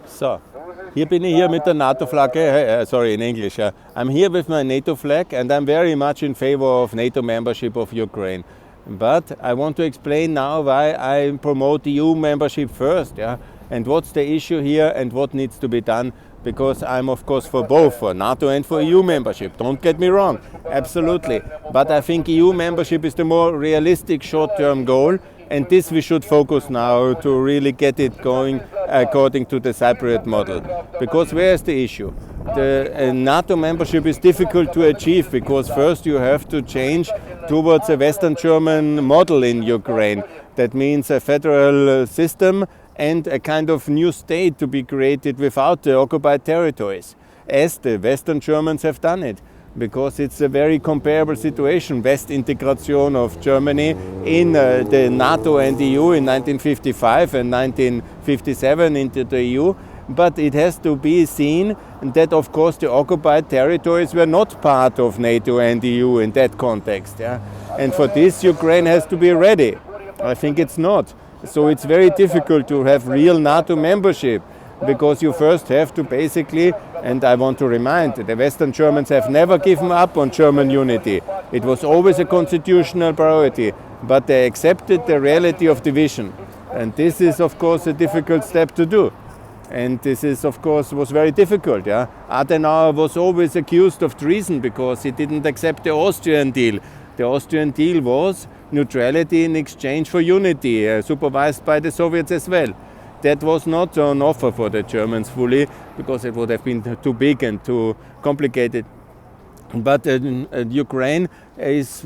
So, hier bin ich hier mit der NATO-Flagge, sorry, in English. I'm here with my NATO flag and I'm very much in favor of NATO membership of Ukraine. But I want to explain now why I promote EU membership first, yeah, and what's the issue here and what needs to be done, because I'm of course for both, for NATO and for EU membership. Don't get me wrong, absolutely. But I think EU membership is the more realistic short-term goal, and this we should focus now to really get it going according to the Cypriot model. Because where is the issue? The NATO membership is difficult to achieve because first you have to change towards a Western German model in Ukraine. That means a federal system and a kind of new state to be created without the occupied territories, as the Western Germans have done it. Because it's a very comparable situation, West integration of Germany in the NATO and the EU in 1955 and 1957 into the EU. But it has to be seen that, of course, the occupied territories were not part of NATO and the EU in that context. Yeah? And for this, Ukraine has to be ready. I think it's not. So it's very difficult to have real NATO membership, because you first have to basically, and I want to remind, the Western Germans have never given up on German unity. It was always a constitutional priority, but they accepted the reality of division. And this is, of course, a difficult step to do. And this is, of course, was very difficult. Yeah? Adenauer was always accused of treason because he didn't accept the Austrian deal. The Austrian deal was neutrality in exchange for unity, supervised by the Soviets as well. That was not on offer for the Germans fully, because it would have been too big and too complicated. But Ukraine is,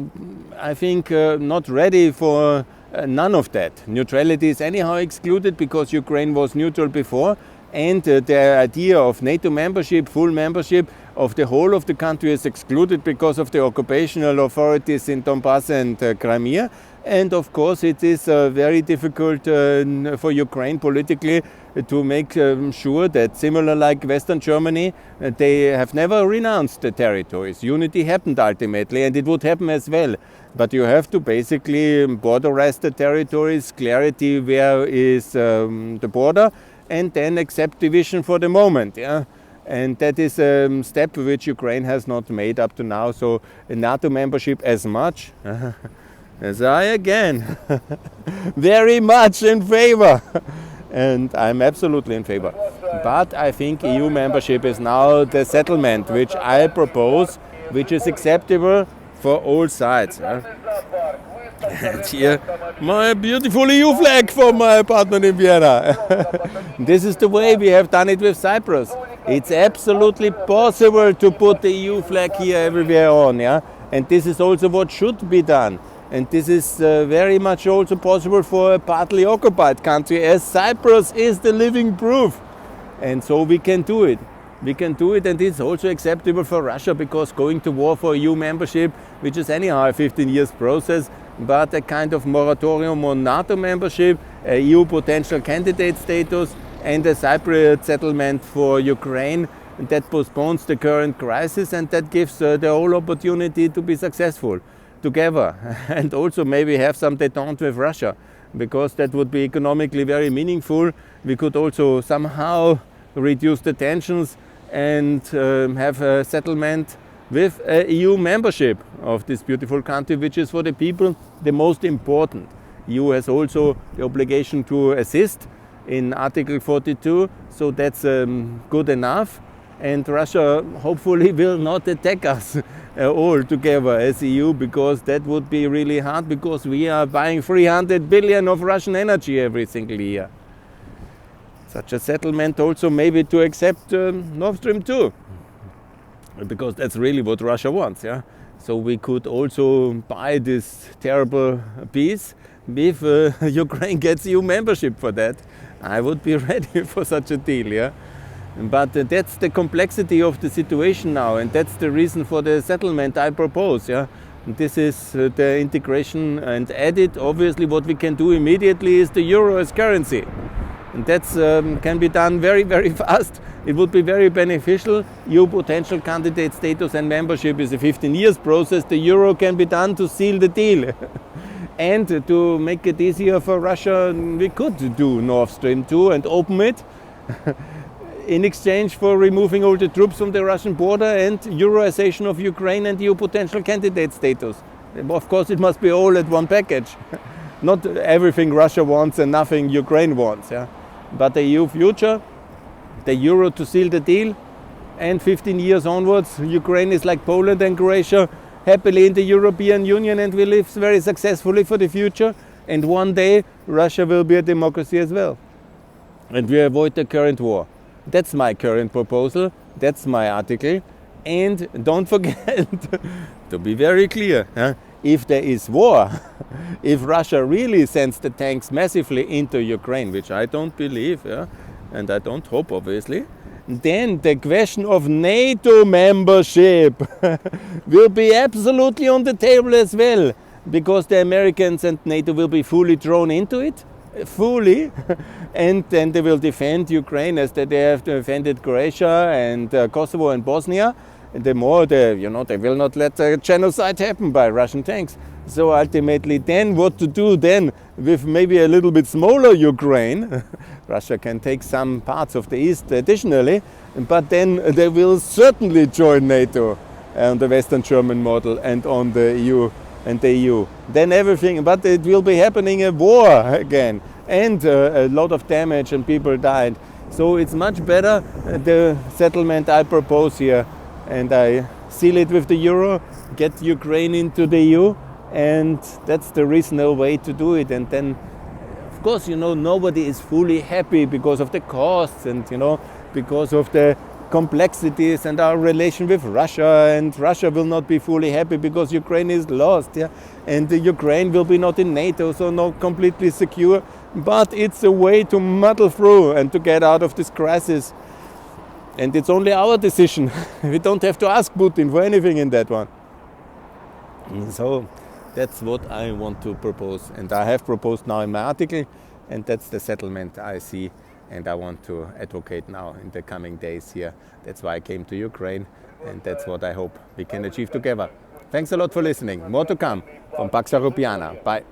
I think, not ready for none of that. Neutrality is anyhow excluded because Ukraine was neutral before, and the idea of NATO membership, full membership of the whole of the country is excluded because of the occupational authorities in Donbass and Crimea. And of course it is very difficult for Ukraine politically to make sure that, similar like Western Germany, they have never renounced the territories. Unity happened ultimately, and it would happen as well. But you have to basically borderize the territories, clarity where is the border, and then accept division for the moment. Yeah? And that is a step which Ukraine has not made up to now. So NATO membership as much as I again, very much in favor. And I'm absolutely in favor. But I think EU membership is now the settlement which I propose, which is acceptable for all sides. And here, my beautiful EU flag from my apartment in Vienna. This is the way we have done it with Cyprus. It's absolutely possible to put the EU flag here everywhere on, yeah? And this is also what should be done. And this is very much also possible for a partly occupied country, as Cyprus is the living proof. And so we can do it. We can do it, and it's also acceptable for Russia, because going to war for EU membership, which is anyhow a 15 years process, but a kind of moratorium on NATO membership, a EU potential candidate status, and a Cypriot settlement for Ukraine, that postpones the current crisis, and that gives the whole opportunity to be successful together, and also maybe have some détente with Russia, because that would be economically very meaningful. We could also somehow reduce the tensions and have a settlement with EU membership of this beautiful country, which is for the people the most important. EU has also the obligation to assist in Article 42, so that's good enough. And Russia hopefully will not attack us all together as EU, because that would be really hard, because we are buying 300 billion of Russian energy every single year. Such a settlement also maybe to accept Nord Stream 2, because that's really what Russia wants. Yeah? So we could also buy this terrible peace if Ukraine gets EU membership for that. I would be ready for such a deal. Yeah? But that's the complexity of the situation now, and that's the reason for the settlement I propose. Yeah? This is the integration, and added, obviously, what we can do immediately is the euro as currency. And that can be done very, very fast. It would be very beneficial. EU potential candidate status and membership is a 15 years process. The euro can be done to seal the deal. And to make it easier for Russia, we could do Nord Stream 2 and open it in exchange for removing all the troops from the Russian border and Euroization of Ukraine and EU potential candidate status. Of course, it must be all at one package. Not everything Russia wants and nothing Ukraine wants. Yeah? But the EU future, the euro to seal the deal, and 15 years onwards, Ukraine is like Poland and Croatia, happily in the European Union, and we live very successfully for the future. And one day, Russia will be a democracy as well. And we avoid the current war. That's my current proposal. That's my article. And don't forget to be very clear. If there is war, if Russia really sends the tanks massively into Ukraine, which I don't believe, and I don't hope, obviously, then the question of NATO membership will be absolutely on the table as well, because the Americans and NATO will be fully drawn into it, fully, and then they will defend Ukraine as they have defended Croatia and Kosovo and Bosnia. And the more they will not let a genocide happen by Russian tanks. So ultimately, then what to do then with maybe a little bit smaller Ukraine? Russia can take some parts of the east additionally, but then they will certainly join NATO on the Western German model and on the EU and the EU. Then everything, but it will be happening a war again, and a lot of damage and people died. So it's much better the settlement I propose here, and I seal it with the euro, get Ukraine into the EU, and that's the reasonable way to do it. And then, of course, nobody is fully happy because of the costs and, because of the complexities and our relation with Russia, and Russia will not be fully happy because Ukraine is lost, and Ukraine will be not in NATO, so not completely secure, but it's a way to muddle through and to get out of this crisis. And it's only our decision. We don't have to ask Putin for anything in that one. So that's what I want to propose. And I have proposed now in my article, and that's the settlement I see and I want to advocate now in the coming days here. That's why I came to Ukraine, and that's what I hope we can achieve together. Thanks a lot for listening. More to come from Pax Europiana. Bye.